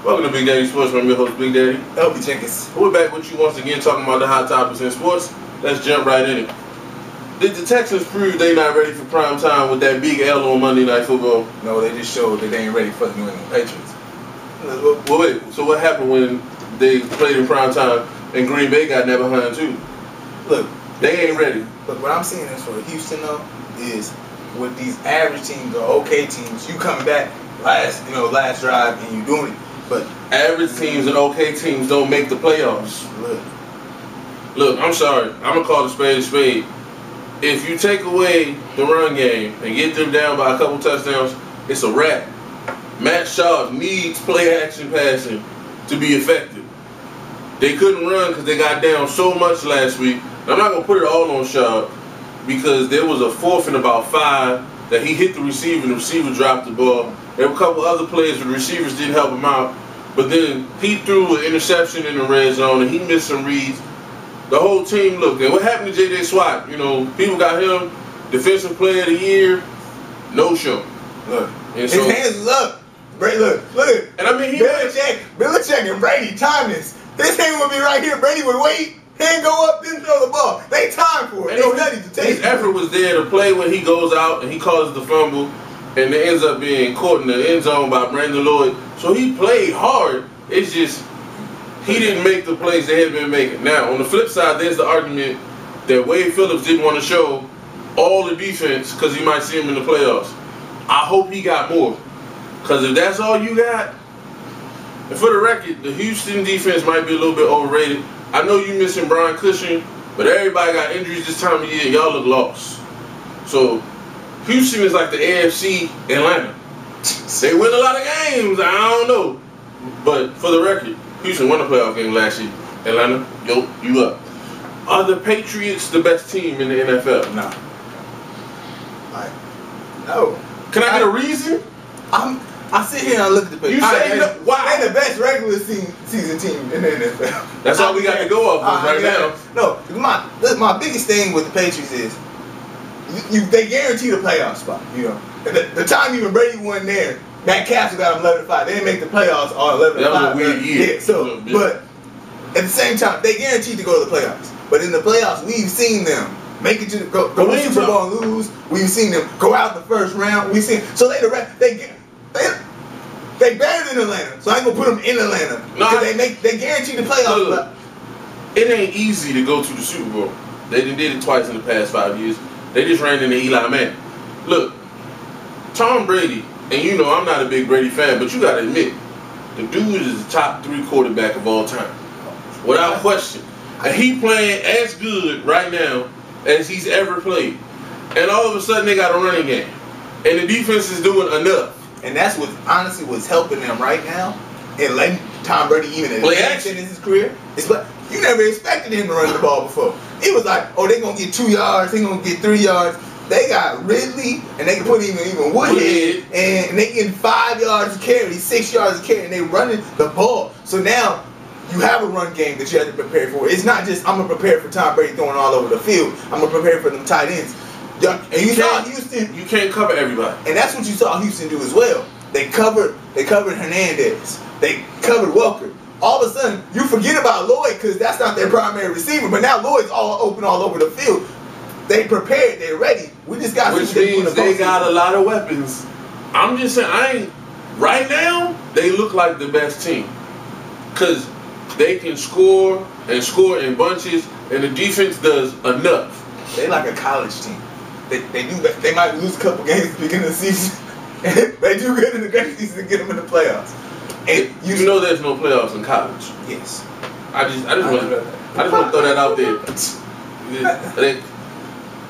Welcome to BigDaddie Sports. I'm your host, Big Daddy. Jenkins. We're back with you once again talking about the hot topics in sports. Let's jump right in it. Did the Texans prove they not ready for prime time with that big L on Monday Night Football? No, they just showed that they ain't ready for the New England Patriots. Well, wait. So what happened when they played in prime time and Green Bay got that behind too? Look, they ain't ready. Look, what I'm seeing is for Houston though is with these average teams or okay teams, you come back last drive and you doing it. But average teams and okay teams don't make the playoffs. Look, I'm sorry. I'm gonna call the spade a spade. If you take away the run game and get them down by a couple touchdowns, it's a wrap. Matt Schaub needs play action passing to be effective. They couldn't run because they got down so much last week. And I'm not gonna put it all on Schaub because there was a 4th and about 5 that he hit the receiver and the receiver dropped the ball. There were a couple other plays where the receivers didn't help him out. But then he threw an interception in the red zone and he missed some reads. The whole team looked. And what happened to J.J. Swap? You know, people got him Defensive Player of the Year, no show. Look, his hands is up. Look. And I mean, Belichick and Brady timed this. This ain't gonna be right here. Brady would wait. He ain't go up, then throw the ball. They time for it. They ready to take his effort was there to play when he goes out and he causes the fumble. And it ends up being caught in the end zone by Brandon Lloyd. So he played hard. It's just he didn't make the plays they had been making. Now, on the flip side, there's the argument that Wade Phillips didn't want to show all the defense because he might see him in the playoffs. I hope he got more. Because if that's all you got, and for the record, the Houston defense might be a little bit overrated. I know you missing Brian Cushing, but everybody got injuries this time of year. Y'all look lost. So Houston is like the AFC Atlanta. They win a lot of games. I don't know. But for the record, Houston won a playoff game last year. Atlanta, you up. Are the Patriots the best team in the NFL? No. No. Can I get a reason? I sit here and I look at the Patriots. You say why? They're the best regular season team in the NFL. That's all we got to go off of right now. No, my biggest thing with the Patriots is they guarantee the playoff spot. You know, the time even Brady wasn't there, Matt Castle got them 11-5. They didn't make the playoffs all 11-5. That was a weird year. Yeah, so but at the same time, they guaranteed to go to the playoffs. But in the playoffs, we've seen them make it to go to the Super Bowl and lose. We've seen them go out the first round. We've seen they better than Atlanta. So I ain't gonna put them in Atlanta because they guarantee the playoffs. Look, it ain't easy to go to the Super Bowl. They did it twice in the past 5 years. They just ran into Eli Manning. Look, Tom Brady, and you know I'm not a big Brady fan, but you gotta admit, the dude is the top 3 quarterback of all time, without question. And he playing as good right now as he's ever played. And all of a sudden they got a running game. And the defense is doing enough. And that's what honestly was helping them right now. And letting Tom Brady even advance in his career. It's like you never expected him to run the ball before. It was like, oh, they're gonna get 2 yards, they're gonna get 3 yards. They got Ridley and they can put even Woodhead and they get 5 yards to carry, 6 yards to carry, and they running the ball. So now you have a run game that you have to prepare for. It's not just I'm gonna prepare for Tom Brady throwing all over the field. I'm gonna prepare for them tight ends. And you saw Houston. You can't cover everybody. And that's what you saw Houston do as well. They covered Hernandez. They covered Welker. All of a sudden, you forget about Lloyd because that's not their primary receiver. But now Lloyd's all open all over the field. They prepared. They're ready. We just got. Which means they got a lot of weapons. I'm just saying, right now, they look like the best team. Because they can score and score in bunches, and the defense does enough. They like a college team. They might lose a couple games at the beginning of the season. They do good in the great season to get them in the playoffs. And you know there's no playoffs in college. Yes. I just want to throw that out there.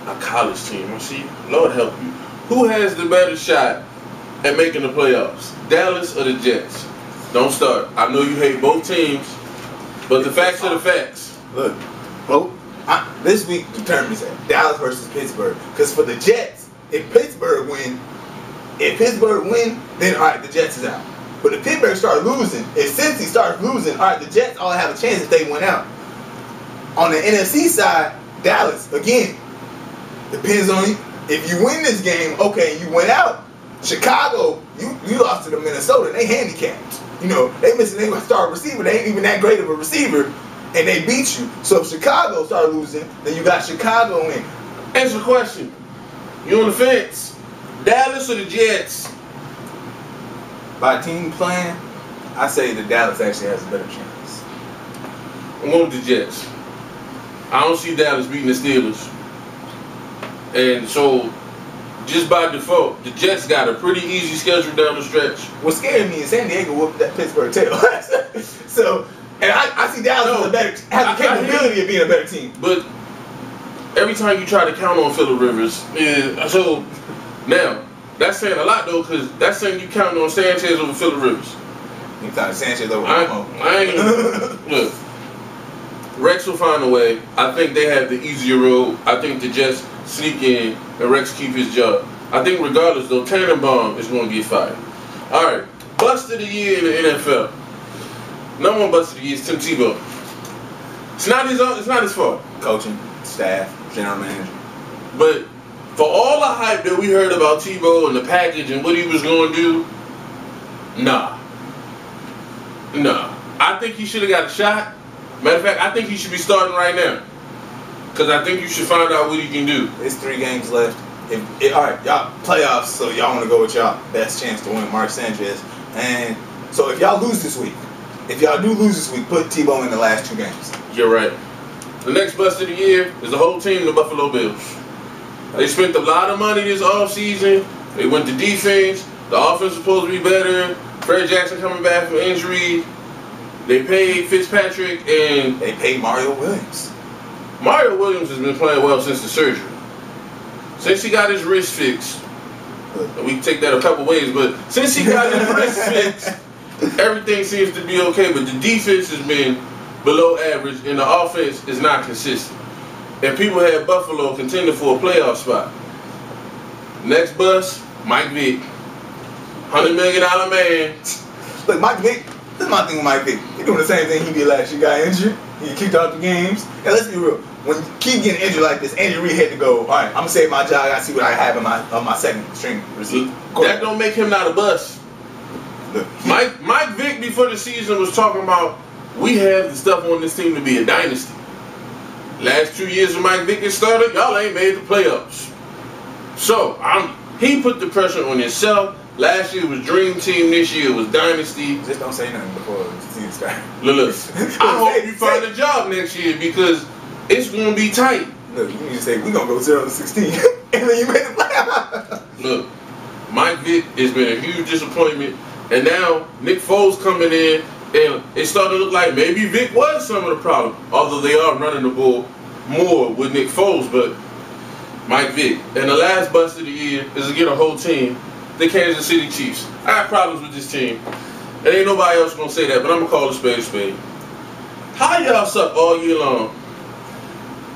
A college team. I see. Lord help you. Who has the better shot at making the playoffs? Dallas or the Jets? Don't start. I know you hate both teams, but the facts are the facts. Look, this week determines that Dallas versus Pittsburgh. Because for the Jets, if Pittsburgh win, then all right, the Jets is out. But if Pittsburgh start losing, if Cincy starts losing, all right, the Jets all have a chance if they win out. On the NFC side, Dallas again depends on you. If you win this game, okay, you went out. Chicago, you lost to the Minnesota. They handicapped. You know, they missing their star receiver. They ain't even that great of a receiver, and they beat you. So if Chicago start losing, then you got Chicago in. Answer the question. You on the fence? Dallas or the Jets? By team plan, I say the Dallas actually has a better chance. I'm going with the Jets. I don't see Dallas beating the Steelers. And so, just by default, the Jets got a pretty easy schedule down the stretch. What scared me is San Diego whooped that Pittsburgh tail. So, and I see Dallas as a better, has the capability of being a better team. But every time you try to count on Phillip Rivers, so now, that's saying a lot though, because that's saying you counting on Sanchez over Phillip Rivers. You counting Sanchez over I ain't, look, Rex will find a way. I think they have the easier road. I think the Jets sneak in and Rex keep his job. I think regardless though, Tannenbaum is going to get fired. All right, bust of the year in the NFL. Number one bust of the year is Tim Tebow. It's not his own. It's not his fault. Coaching, staff, general manager. But for all the hype that we heard about Tebow and the package and what he was going to do, nah. I think he should have got a shot. Matter of fact, I think he should be starting right now. Because I think you should find out what he can do. There's 3 games left. All right, y'all playoffs, so y'all want to go with y'all best chance to win, Mark Sanchez. And so if y'all lose this week, if y'all do lose this week, put Tebow in the last 2 games. You're right. The next bust of the year is the whole team, the Buffalo Bills. They spent a lot of money this offseason. They went to defense. The offense was supposed to be better. Fred Jackson coming back from injury. They paid Fitzpatrick and they paid Mario Williams. Mario Williams has been playing well since the surgery. Since he got his wrist fixed, we can take that a couple ways, but since he got his wrist fixed, everything seems to be okay. But the defense has been below average and the offense is not consistent. And people had Buffalo contending for a playoff spot. Next bust, Mike Vick. $100 million man. Look, Mike Vick, this is my thing with Mike Vick. He's doing the same thing he did last year. Got injured. He kicked out the games. And let's be real. When you keep getting injured like this, Andy Reid had to go, all right, I'm going to save my job. I got to see what I have on my second string receiver. That don't make him not a bust. Look, Mike Vick before the season was talking about, we have the stuff on this team to be a dynasty. Last 2 years of Mike Vick has started, y'all ain't made the playoffs. So, he put the pressure on himself. Last year was Dream Team, this year was Dynasty. Just don't say nothing before the season starts. Look, I hope you find a job next year because it's going to be tight. Look, you need to say, we're going to go 0-16. And then you made the playoffs. Look, Mike Vick has been a huge disappointment. And now Nick Foles coming in. And it started to look like maybe Vic was some of the problem. Although they are running the ball more with Nick Foles, but Mike Vick. And the last bust of the year is to get a whole team, the Kansas City Chiefs. I have problems with this team. And ain't nobody else gonna say that, but I'm gonna call a spade a spade. How y'all suck all year long?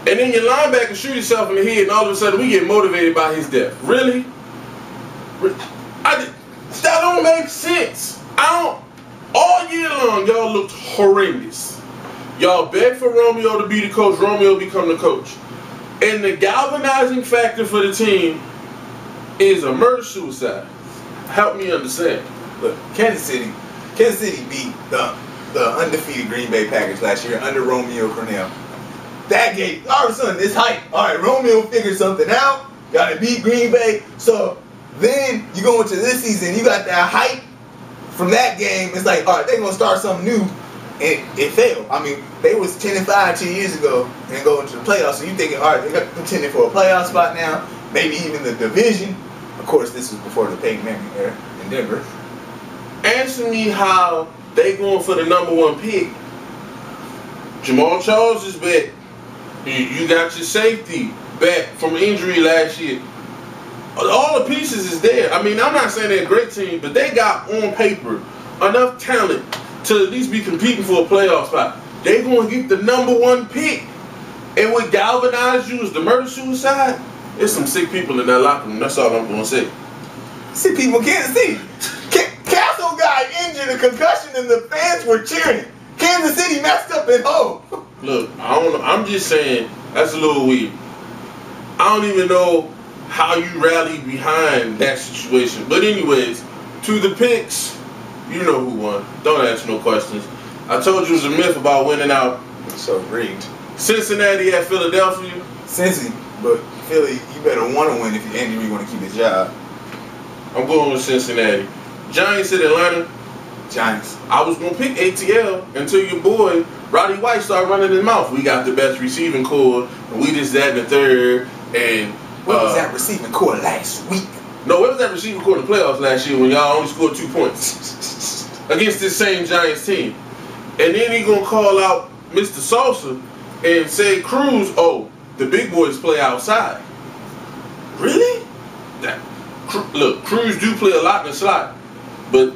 And then your linebacker shoot himself in the head and all of a sudden we get motivated by his death. Really? That don't make sense. All year long, y'all looked horrendous. Y'all begged for Romeo to be the coach. Romeo become the coach. And the galvanizing factor for the team is a murder-suicide. Help me understand. Look, Kansas City beat the undefeated Green Bay Packers last year under Romeo Cornell. That gave, all of a sudden, this hype. All right, Romeo figured something out. Got to beat Green Bay. So then you go into this season, you got that hype. From that game, it's like, all right, they're going to start something new, and it failed. I mean, they was 10-5 2 years ago and going to the playoffs, so you thinking, all right, they're contending for a playoff spot now, maybe even the division. Of course, this was before the Peyton Manning era in Denver. Answer me how they going for the #1 pick. Jamal Charles is back. You got your safety back from injury last year. All the pieces is there. I mean, I'm not saying they're a great team, but they got on paper enough talent to at least be competing for a playoff spot. They're going to get the #1 pick. And what galvanized you is the murder-suicide. There's some sick people in that locker room. That's all I'm going to say. Sick people in Kansas City. Castle got injured, a concussion, and the fans were cheering. Kansas City messed up at home. Look, I don't know. I'm just saying that's a little weird. I don't even know how you rally behind that situation. But anyways, to the picks. You know who won. Don't ask no questions. I told you it was a myth about winning out. So rigged. Cincinnati at Philadelphia. Cincy, but Philly, you better want to win if Andy Reid want to keep his job. I'm going with Cincinnati. Giants at Atlanta. Giants. I was going to pick ATL until your boy Roddy White started running his mouth. We got the best receiving core, and we just that and the third. And what was that receiving core last week? No, what was that receiving core in the playoffs last year when y'all only scored 2 points against this same Giants team? And then he gonna call out Mr. Salsa and say Cruz, oh, the big boys play outside. Really? Look, Cruz do play a lot in the slot, but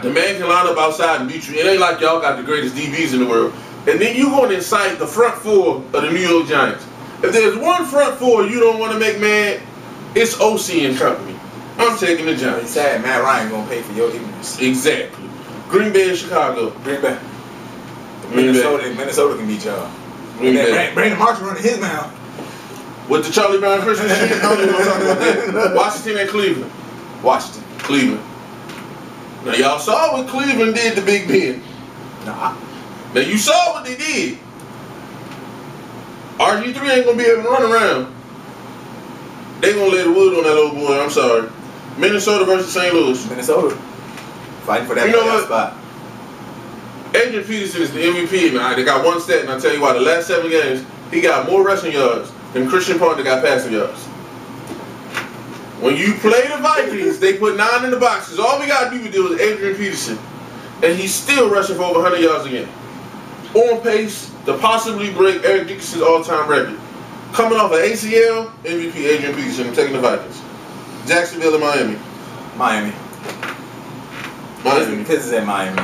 the man can line up outside and beat you. It ain't like y'all got the greatest DBs in the world. And then you gonna incite the front four of the New York Giants. If there's one front four you don't want to make mad, it's OC and company. I'm taking the Giants. It's sad Matt Ryan gonna pay for your ignorance. Exactly. Green Bay and Chicago. Green Bay. Minnesota can beat y'all. Brandon Marshall running his mouth. With the Charlie Brown Christmas shit, I don't even want to talk about that. Washington and Cleveland. Washington. Cleveland. Now y'all saw what Cleveland did to Big Ben. Nah. Now you saw what they did. RG3 ain't gonna be able to run around. They gonna lay the wood on that little boy. I'm sorry. Minnesota versus St. Louis. Minnesota. Fighting for that playoff spot. Adrian Peterson is the MVP, and they got one stat, and I'll tell you why. The last 7 games, he got more rushing yards than Christian Ponder got passing yards. When you play the Vikings, they put 9 in the boxes. All we got to do is Adrian Peterson, and he's still rushing for over 100 yards a game. On pace to possibly break Eric Dickerson's all-time record. Coming off an ACL, MVP Adrian Peterson. I'm taking the Vikings. Jacksonville and Miami. Miami. Because it's at Miami.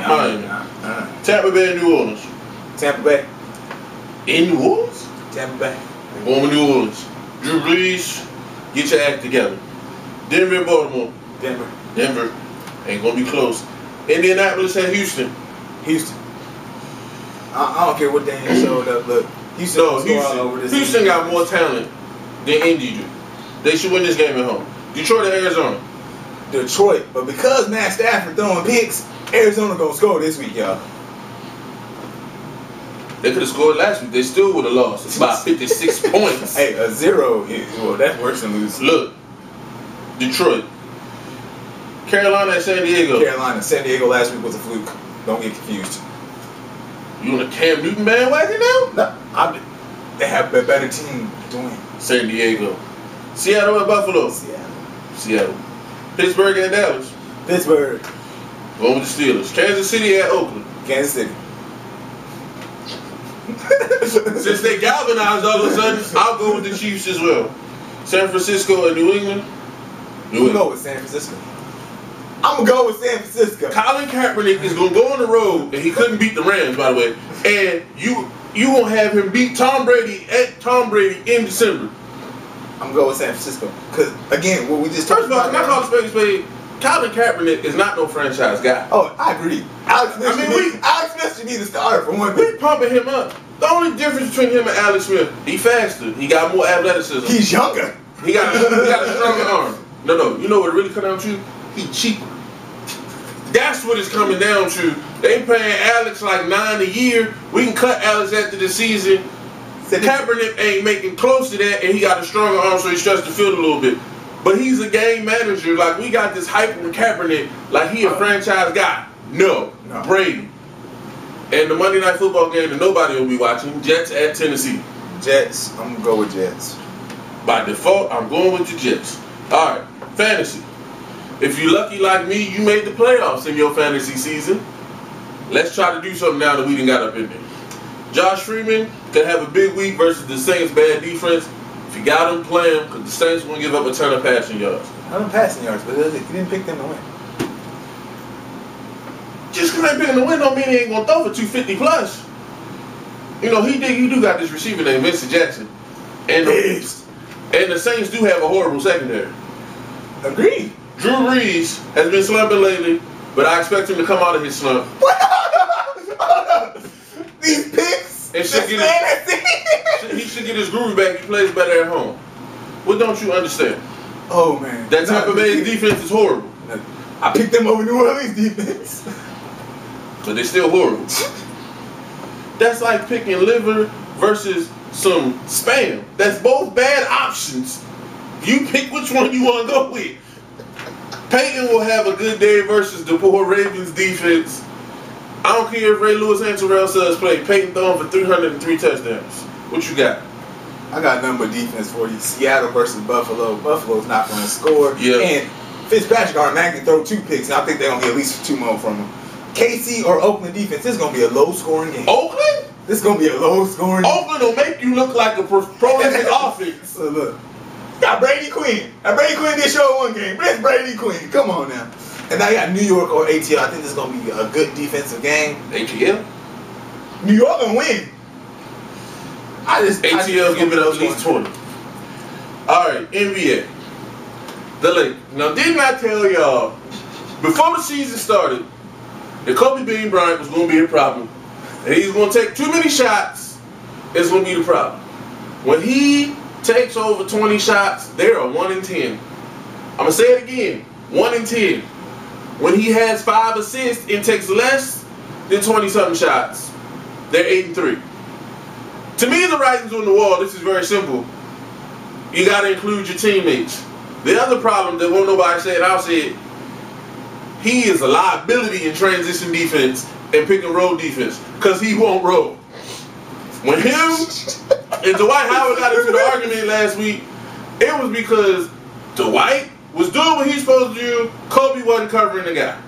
Tampa Bay and New Orleans. Tampa Bay. In New Orleans? Tampa Bay. I'm going with New Orleans. Drew Brees, get your act together. Denver and Baltimore. Denver. Ain't going to be close. Indianapolis and Houston. Houston. I don't care what they showed up. Look, Houston got more talent than Indy do. They should win this game at home. Detroit and Arizona. Detroit, but because Matt Stafford throwing picks, Arizona gonna score this week, y'all. They could have scored last week. They still would have lost. It's about 56 points. Hey, a 0 well, that's worse than losing. Look, Detroit, Carolina and San Diego. Carolina, San Diego last week was a fluke. Don't get confused. You on a Cam Newton bandwagon now? No, they have a better team doing. San Diego, Seattle and Buffalo. Seattle. Pittsburgh and Dallas. Pittsburgh. Going with the Steelers. Kansas City at Oakland. Kansas City. Since they galvanized all of a sudden, I'll go with the Chiefs as well. San Francisco and New England. I'm going to go with San Francisco. I'm going to go with San Francisco. Colin Kaepernick is going to go on the road, and he couldn't beat the Rams, by the way. And you going to have him beat Tom Brady in December. I'm going with San Francisco. Because, again, what we just talked about. First of all, can I call a spade? Colin Kaepernick is not no franchise guy. Oh, I agree. Alex Smith should be the starter for one thing. We pumping him up. The only difference between him and Alex Smith, he faster. He got more athleticism. He's younger. He got a stronger arm. No. You know what it really comes down to? He cheaper. That's what it's coming down to. They paying Alex like $9 a year. We can cut Alex after the season. Kaepernick ain't making close to that, and he got a stronger arm, so he stretched the field a little bit. But he's a game manager. Like, we got this hype on Kaepernick like he a franchise guy. No. Brady. And the Monday Night Football game that nobody will be watching, Jets at Tennessee. Jets. I'm going to go with Jets. By default, I'm going with the Jets. All right, fantasy. If you're lucky like me, you made the playoffs in your fantasy season. Let's try to do something now that we done got up in there. Josh Freeman could have a big week versus the Saints' bad defense. If you got him, play him, because the Saints won't give up a ton of passing yards. I don't passing yards, but you didn't pick them to win. Just because I ain't picking to win don't mean he ain't going to throw for 250 plus. You know, he do got this receiver named Vincent Jackson. And the Saints do have a horrible secondary. Agreed. Drew Brees has been slumping lately, but I expect him to come out of his slump. These picks. And he should get his groove back. He plays better at home. What don't you understand? Oh, man. That Tampa Bay's defense is horrible. I picked them over New Orleans defense. But they're still horrible. That's like picking liver versus some Spam. That's both bad options. You pick which one you want to go with. Peyton will have a good day versus the poor Ravens defense. I don't care if Ray Lewis and Terrell Suggs play. Peyton throwing for 303 touchdowns. What you got? I got number defense for you. Seattle versus Buffalo. Buffalo's not going to score. Yeah. And Fitzpatrick automatically throw 2 picks, and I think they're going to be at least 2 more from him. KC or Oakland defense, this is going to be a low-scoring game. Oakland? This is going to be a low-scoring game. Oakland will make you look like a prolific offense. Look. Got Brady Quinn. Now, Brady Quinn did show 1 game. But it's Brady Quinn. Come on now. And now you got New York or ATL. I think this is going to be a good defensive game. ATL? New York going to win. ATL give it up at least 20. All right, NBA. The Lakers. Now, didn't I tell y'all before the season started that Kobe Bean Bryant was going to be a problem? And he's going to take too many shots. It's going to be the problem. When he takes over 20 shots, they are 1 in 10. I'm going to say it again. 1 in 10. When he has 5 assists and takes less than 20-something shots, they're 8 and 3. To me, the writing's on the wall. This is very simple. You got to include your teammates. The other problem that won't nobody say it, I'll say it. He is a liability in transition defense and pick and roll defense because he won't roll. When him and Dwight Howard got into the argument last week, it was because Dwight was doing what he's supposed to do. Kobe wasn't covering the guy.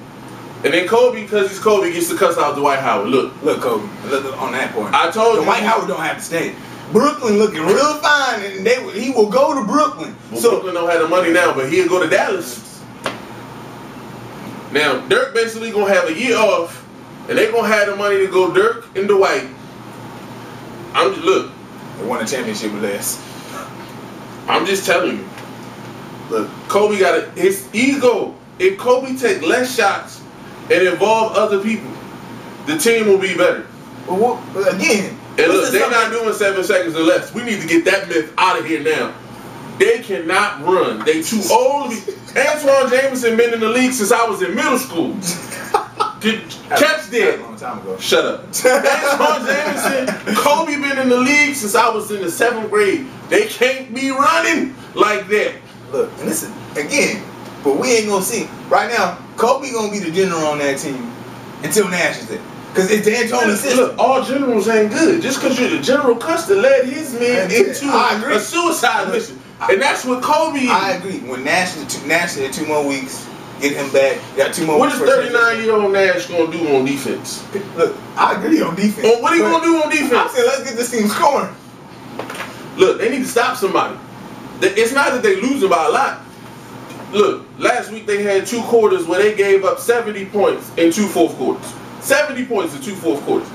And then Kobe, because he's Kobe, gets to cuss out Dwight Howard. Look, Kobe. Look on that point. I told you. Dwight Howard don't have to stay. Brooklyn looking real fine, and he will go to Brooklyn. Well, so Brooklyn don't have the money now, but he'll go to Dallas. Now, Dirk basically going to have a year off, and they're going to have the money to go Dirk and Dwight. Look. They won a championship with less. I'm just telling you. Look. Kobe got his ego. If Kobe take less shots and involve other people, the team will be better. Well, again. And look, they're not doing 7 seconds or less. We need to get that myth out of here now. They cannot run. They too old. Antoine Jameson been in the league since I was in middle school. Catch that. A long time ago. Shut up. Antoine Jameson, Kobe been in the league since I was in the 7th grade. They can't be running like that. Look, and listen, again, but we ain't gonna see. Right now, Kobe gonna be the general on that team until Nash is there. Because it's D'Antoni's system. Look, all generals ain't good. Just because you're the General Custer led his men into a suicide mission. And that's what Kobe is. I agree. When Nash had 2 more weeks, get him back. Got 2 more what weeks. What is 39-year-old Nash going to do on defense? Look, I agree on defense. What are you going to do on defense? I'm saying let's get this team scoring. Look, they need to stop somebody. It's not that they're losing by a lot. Look, last week they had 2 quarters where they gave up 70 points in 2 fourth quarters. 70 points in 2 fourth quarters.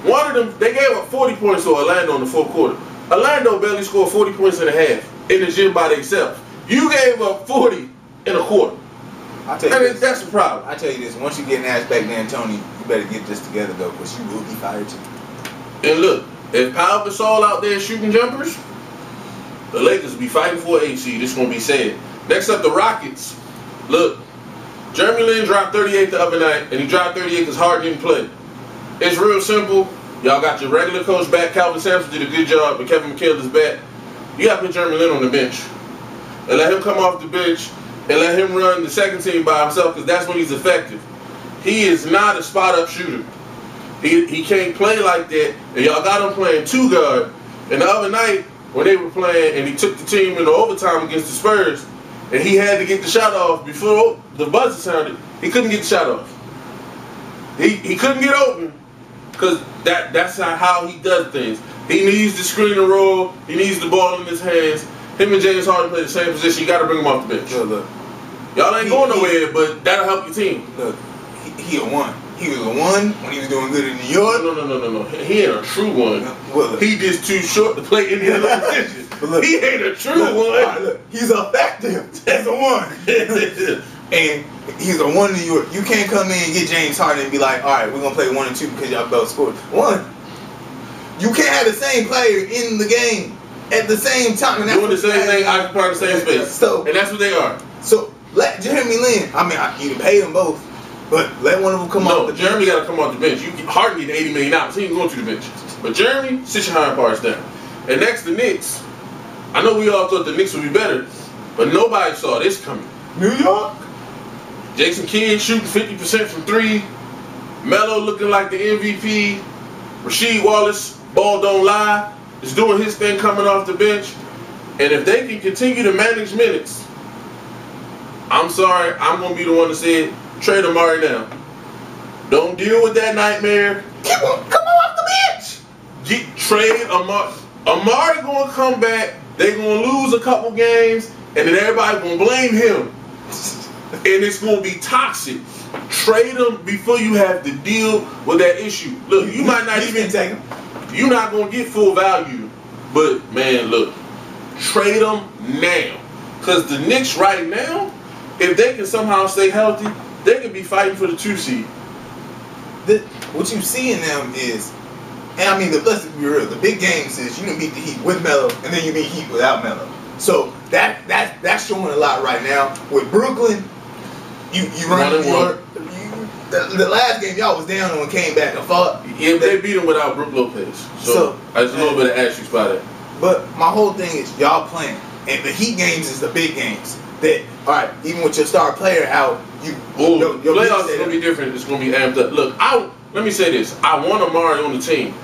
One of them, they gave up 40 points to Orlando in the 4th quarter. Orlando barely scored 40 points in a half in the gym by themselves. You gave up 40 in a quarter. I'll tell you that's the problem. I tell you this, once you get Nash back there, Tony, you better get this together though, because you will be fired too. And look, if Pau Gasol out there shooting jumpers, the Lakers will be fighting for an 8 seed. It's going to be sad. Next up, the Rockets. Look, Jeremy Lin dropped 38 the other night, and he dropped 38 because Harden didn't play. It's real simple. Y'all got your regular coach back. Calvin Sampson did a good job, but Kevin McHale is back. You got to put Jeremy Lin on the bench. And let him come off the bench and let him run the second team by himself because that's when he's effective. He is not a spot-up shooter. He can't play like that. And y'all got him playing 2 guard. And the other night, when they were playing and he took the team into overtime against the Spurs, and he had to get the shot off before the buzzer sounded, he couldn't get the shot off. He couldn't get open because that's not how he does things. He needs the screen and roll. He needs the ball in his hands. Him and James Harden play the same position. You got to bring him off the bench. Look. Y'all ain't going nowhere, but that'll help your team. Look, he a 1. He was a 1 when he was doing good in New York. No. He ain't a true 1. Well, he just too short to play any other position. Look, he ain't a true 1. Right, look, he's effective as a 1. And he's a 1 in New York. You can't come in and get James Harden and be like, all right, we're going to play 1 and 2 because y'all both scored. 1. You can't have the same player in the game at the same time. And doing the same thing, occupying the same space. So, and that's what they are. So let Jeremy Lin. I mean, you can pay them both, but let one of them come off the bench. No, Jeremy got to come off the bench. Harden need $80 million. He ain't going to the bench. But Jeremy, sit your hind parts down. And next, the Knicks. I know we all thought the Knicks would be better, but nobody saw this coming. New York. Jason Kidd shooting 50% from three. Melo looking like the MVP. Rasheed Wallace, ball don't lie, is doing his thing coming off the bench. And if they can continue to manage minutes, I'm sorry, I'm going to be the one to say it. Trade Amari now. Don't deal with that nightmare. Come on off the bench. Trade Amari. Amari going to come back. They going to lose a couple games, and then everybody going to blame him. And it's going to be toxic. Trade him before you have to deal with that issue. Look, you might not even take him. You're not going to get full value. But, man, look. Trade him now. Because the Knicks right now, if they can somehow stay healthy, they could be fighting for the 2 seed. What you see in them is, and I mean, let's be real, the big games is you can beat the Heat with Melo, and then you beat Heat without Melo. So that's showing a lot right now. With Brooklyn, you run the last game y'all was down and came back and fought. Yeah, they beat them without Brook Lopez. So there's a little bit of asterisk by that. But my whole thing is y'all playing, and the Heat games is the big games. That all right, even with your star player out, your playoffs is gonna be different. It's gonna be amped up. Look, let me say this: I want Amari on the team.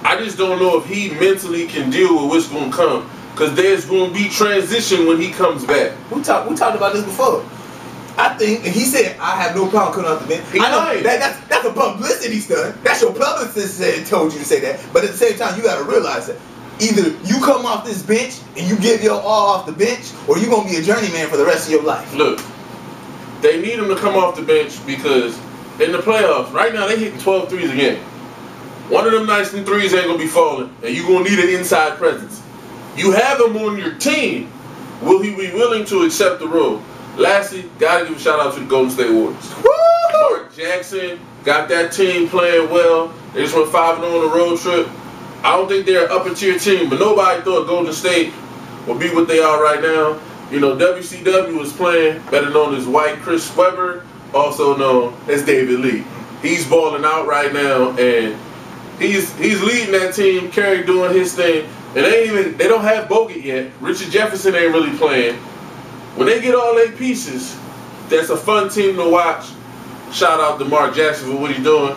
I just don't know if he mentally can deal with what's gonna come, because there's gonna be transition when he comes back. We talked about this before. I think, and he said, I have no problem coming off the bench. I know that's a publicity stunt. That's your publicist said told you to say that. But at the same time, you got to realize that either you come off this bench and you give your all off the bench, or you're going to be a journeyman for the rest of your life. Look, they need him to come off the bench because in the playoffs, right now, they hitting 12 threes again. One of them nice and threes ain't going to be falling, and you're going to need an inside presence. You have him on your team. Will he be willing to accept the role? Lastly, gotta give a shout out to the Golden State Warriors. Mark Jackson got that team playing well. They just went 5-0 on a road trip. I don't think they're an upper tier team, but nobody thought Golden State would be what they are right now. You know, WCW was playing, better known as White Chris Webber, also known as David Lee. He's balling out right now, and he's leading that team. Kerry doing his thing, and they don't have Bogut yet. Richard Jefferson ain't really playing. When they get all their pieces, that's a fun team to watch. Shout out to Mark Jackson for what he's doing.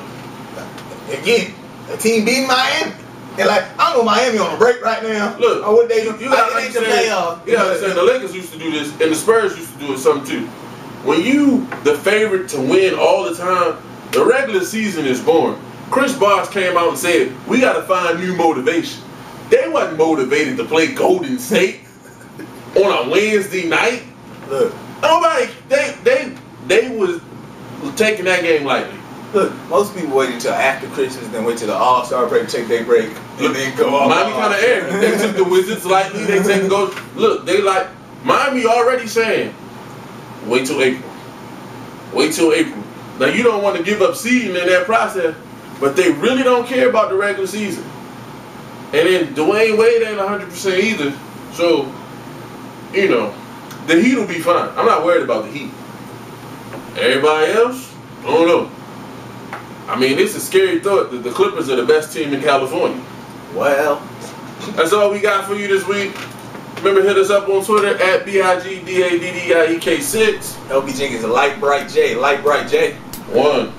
Again, a team beating Miami. And like, I know Miami on a break right now. Look, what they do. You gotta understand, the Lakers used to do this, and the Spurs used to do it some too. When you the favorite to win all the time, the regular season is boring. Chris Bosh came out and said, we gotta find new motivation. They wasn't motivated to play Golden State on a Wednesday night. Look, nobody, they was taking that game lightly. Look, most people wait until after Christmas, then wait till the All-Star break, take their break, and then go off. Miami kind of arrogant. They took the Wizards lightly. They take go. Look, they like Miami already saying, wait till April. Wait till April. Now you don't want to give up seeding in that process, but they really don't care about the regular season. And then Dwayne Wade ain't 100% either, so you know the Heat will be fine. I'm not worried about the Heat. Everybody else, I don't know. I mean, it's a scary thought that the Clippers are the best team in California. Well, that's all we got for you this week. Remember, hit us up on Twitter at BIGDADDIEK6. LB Jenkins, Light Bright J. 1.